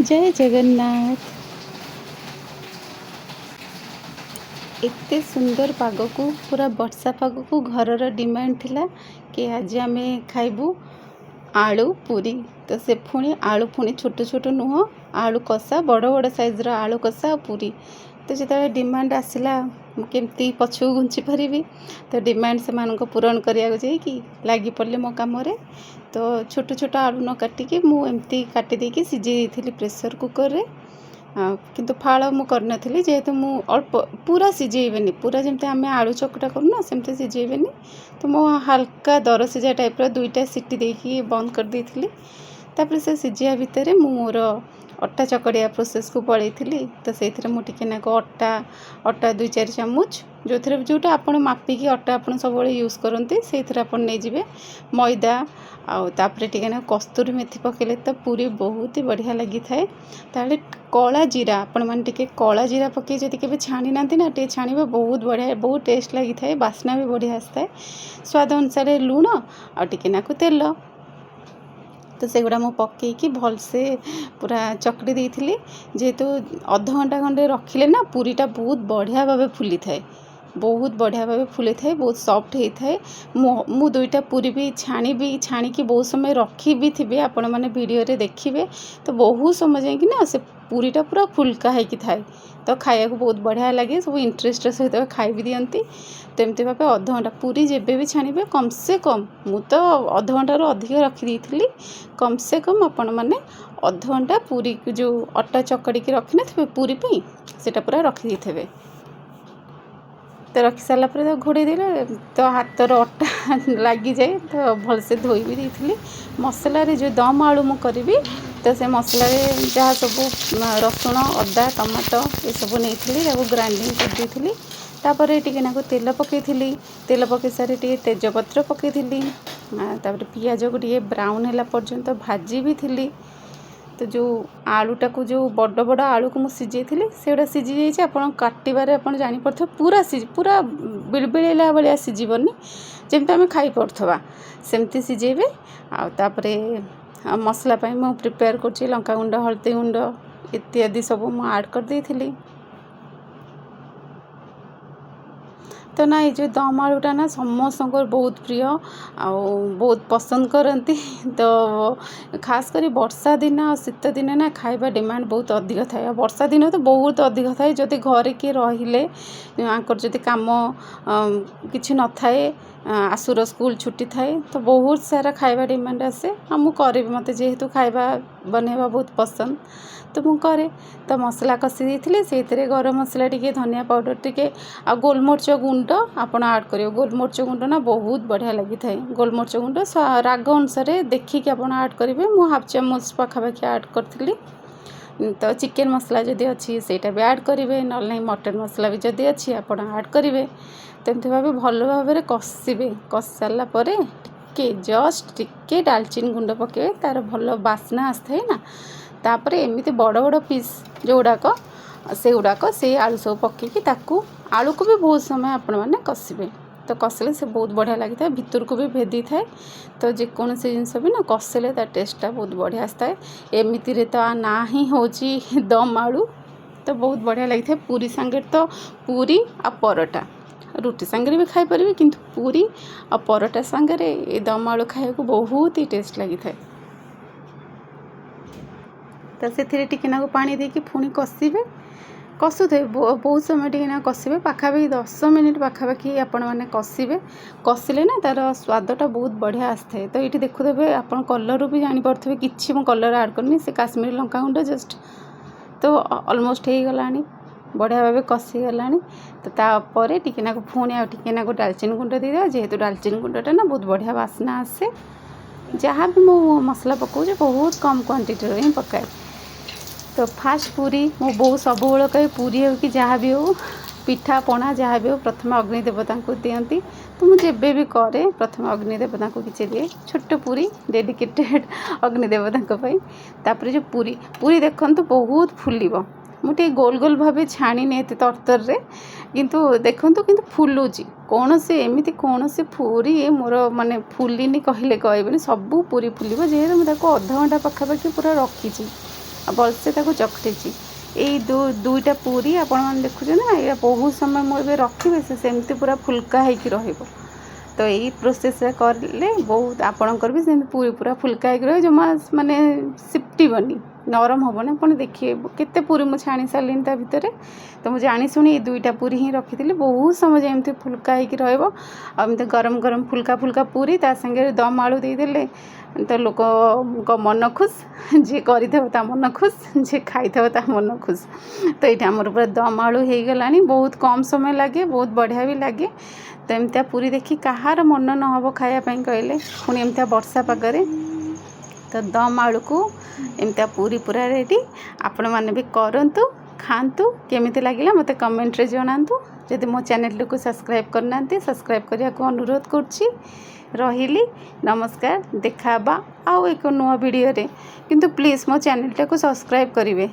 जय जगन्नाथ। एते सुंदर पाग को पूरा वर्षा पाग को घरर डिमांड थिला कि आज आम खाइबू आलू पूरी। तो से पुणी आलू पुणी छोट छोट नुह आलू कषा बड़ बड़ साइज आलू कषा पूरी। तो जो डिमांड आसला केमती पछू घुंची पारि तो डिमांड से पूरण करा लगी पड़े मो कम। तो छोट छोट आलू न काटिकी मुझे काटी देकी सिझे प्रेसर कुकर रे किंतु फाड़ मु करनथली जेहेतु मु अल्प पूरा सिझेबेनी पूरा जमते आम आलू चकटा करूना सेमती सिझेबेनी। तो मु हल्का दर सिझा टाइप दुईटा सीटी देकी बंद कर देइथिली। तापर से सिझिया भितर मोर अटा चकड़िया प्रोसेस को पलैली। तो से मुझे नाक अटा 2-4 चामच जो जोटा आप मापिकी अटा आप सब यूज करते से नहीं मैदा आउे टे कस्तूरी मेथी पकेले तो पूरी बहुत ही बढ़िया लगी थाए। ताले कला जीरा आपण मैंने कला जीरा पकई जब के छाणी ना टे छाणा बहुत बढ़िया बहुत टेस्ट लगी थाए बास्ना भी बढ़िया आसता है। स्वाद अनुसार लुण आके नाकु तेल तो सेगुड़ा मु पकईकी भलसे पूरा चकड़ी देइथिली जेहेतु अध घंटा खंडे रखिले ना पूरीटा बहुत बढ़िया भाव फुली थाए बहुत बढ़िया भाव फुली थाए बहुत सॉफ्ट होता है। मु 2टा पूरी भी छाणिकी बहुत समय रखी भी थी आपण मैंने वीडियो रे देखिए तो बहुत समय जाए ना से पूरीटा पूरा फुल्का होगी थाए तो खाया को बहुत बढ़िया लगे सब इंटरेस्ट सहित खाई भी दियंती। तो एमती भाव अध घंटा पूरी जेबे भी छाणिबे कम से कम मु तो अध घंटार अधिक रखी कम से कम आपण मैंने अध घंटा पूरी जो अटा चकड़ी रखी थे पूरी पे सेटा पूरा रखी थे। तो रखी सारा तो घोड़े देले तो हाथर अटा लगी जाए तो भलसे धोई भी देइथिली। मसला रे जो दम आलू मु करी तो से मसला जहाँ सब रसुण अदा टमाटो ये सब नहीं ग्राइंडिंग कर देइथिली। तापर टिके नाको तेल पकई तेल पकई सारी टे तेजपत्र पकई तापर पियाज को टे ब्राउन है पर्यंत भाजी भी थी। तो जो आलूटा को जो बड़ बड़ आलू को मुझे सिझे से गुड़ा सिझी जाइए आप काटबारे आप जापर पूरा बिलबिला भाया सिझबनी जमी आम खाई पड़वा सेमती सिझेबे। आउे मसला मु प्रिपेयर कर लंका गुंड हल्दी गुंड इत्यादि सब मुझे ऐड कर देइथिली। तो ना ये जो दम आलूटा ना समस्त बहुत प्रिय बहुत पसंद करती। तो खास कर वर्षा दिन और शीत दिन ना खाଇବା डिमांड बहुत अधिक थाए। वर्षा दिन तो बहुत अधिक थाए जदि घरे किए रहिले आंकर जदि काम किछि न थाए आसुर स्कूल छुट्टी थाए तो बहुत सारा खाଇବା डिमांड आसे मु करे मते जेहेतु खाଇବା बनैबा बहुत पसंद तो मु करे। तो मसला कषि देइथिले सेथिरे गरम मसला टिके धनिया पाउडर टिके आ गोलमरिच गुंड आपण ऐड करियो। गोलमरिच गुंड ना बहुत बढ़िया लगी थाए गोलमरिच गुंड राग अनुसार देखिए आप ऐड करेंगे मु हाफ चामच पाखापाखि ऐड करी। तो चिकेन मसला जदि अच्छी सेटा भी ऐड करेंगे ना मटन मसला भी जदि अच्छी आप ऐड करेंगे। तो एमती भाव भल भाव कषिबे कषि सारा टिके जस्ट टिके डालचीनी गुंड पकेबे तार भल बास्ना आसए ना। तापर एमती बड़ बड़ पीस जो गुड़ाक से गुड़ाक से आलू सब पकईकी आलू को भी बहुत समय आपण मैंने कषिबे। तो कषिले से बहुत बढ़िया लगी था भितर को भी भेदी थाए। तो जेकोसी जिनस भी ना कषिले तार टेस्टा बहुत बढ़िया आसता है। एमती रे तो ना ही होची दम आलू तो बहुत बढ़िया लगी था पूरी सांगे तो पूरी आ परोटा रुटी सांगे भी खाई पारे किंतु पूरी आ परोटा सांगे ये दम आलू खाया को बहुत ही टेस्ट लगी था। तो से टिके पानी देके पुणी कषिबे कषुथे बहुत समय टिके कषिबे पाखापाखि 10 मिनिट पाखापाखि आपण मैंने कषिबे कषिले ना तार स्वादटा बहुत बढ़िया आसए। तो ये देखुथे आप कलर भी जानीपे कि कलर ऐड करनी से काश्मीरी लंका गुंड जस्ट तो ऑलमोस्ट हो गला बढ़िया भाव कषिगला। तो तापर टिके पुणी आ टिके डालचीनी गुंड दे जेहेतु डालचीनी गुंडटा ना बहुत बढ़िया बास्ना आसे। जहाँ भी मु मसला पकाऊे बहुत कम क्वांटिटी ही पकाए। तो फास्ट पूरी मो बो सब कहे पूरी हो कि जहाँ भी हो पिठा पणा जहाँ भी हो प्रथम अग्नि देवता को दियंती। तो मुझे भी करे प्रथम अग्नि देवता को किसी दिए छोट पूरी डेडिकेटेड अग्नि देवता तापर जो पूरी पूरी देखो तो बहुत फुलिब मुझे गोल गोल भाव छाणी नहीं तरतर रे किंतु देखु किंतु फुलुची कौन से एमती कौन से पूरी मोर माने फुलिनी कहले कहबेनि सब पूरी फुलिब जेहेतु मुझे अध घंटा पाखापाखि पूरा रखी भलसे ताको चकटिची यही दुईटा पूरी आपण मैंने देखुचे ना ये बहुत समय मुझे रखिए से सेमती पूरा फुल्का होकर रहिबो। तो यही प्रोसेस करें बहुत आपणकर भी सेमती पूरी पूरा फुल्का होकर रहे जमा माने सिप्टिबनी नरम हेनी आप देखिए केते पूरी मुझे छाणी सारे ता भितर। तो मुझे जानी शुणी ये दुईटा पूरी ही रखी थी बहुत समय एमती फुल्का होकर रमती गरम गरम फुल्का फुल्का पूरी ता संगे दम आलू देदेले तो लोक मन खुश जी कर मन खुश जी खाई मन खुश। तो ये आमर पूरा दम आलू हो गला बहुत कम समय लगे बहुत बढ़िया भी लगे। तो एमती पूरी देखी कहार मन न हो खायापाई कहले पुणी एमती वर्षा पागरे तो दम आलू को एमती पूरी पूरा रेडी आपण मैंने भी करंतु खातु केमिति लगिला मते कमेंट रे जणांतु। जदि मो चैनल को सब्सक्राइब करना सब्सक्राइब करने को अनुरोध करछि। रहिली नमस्कार। देखा आउ एक नुआ वीडियो रे किंतु प्लीज मो चैनल को सब्सक्राइब करिवे।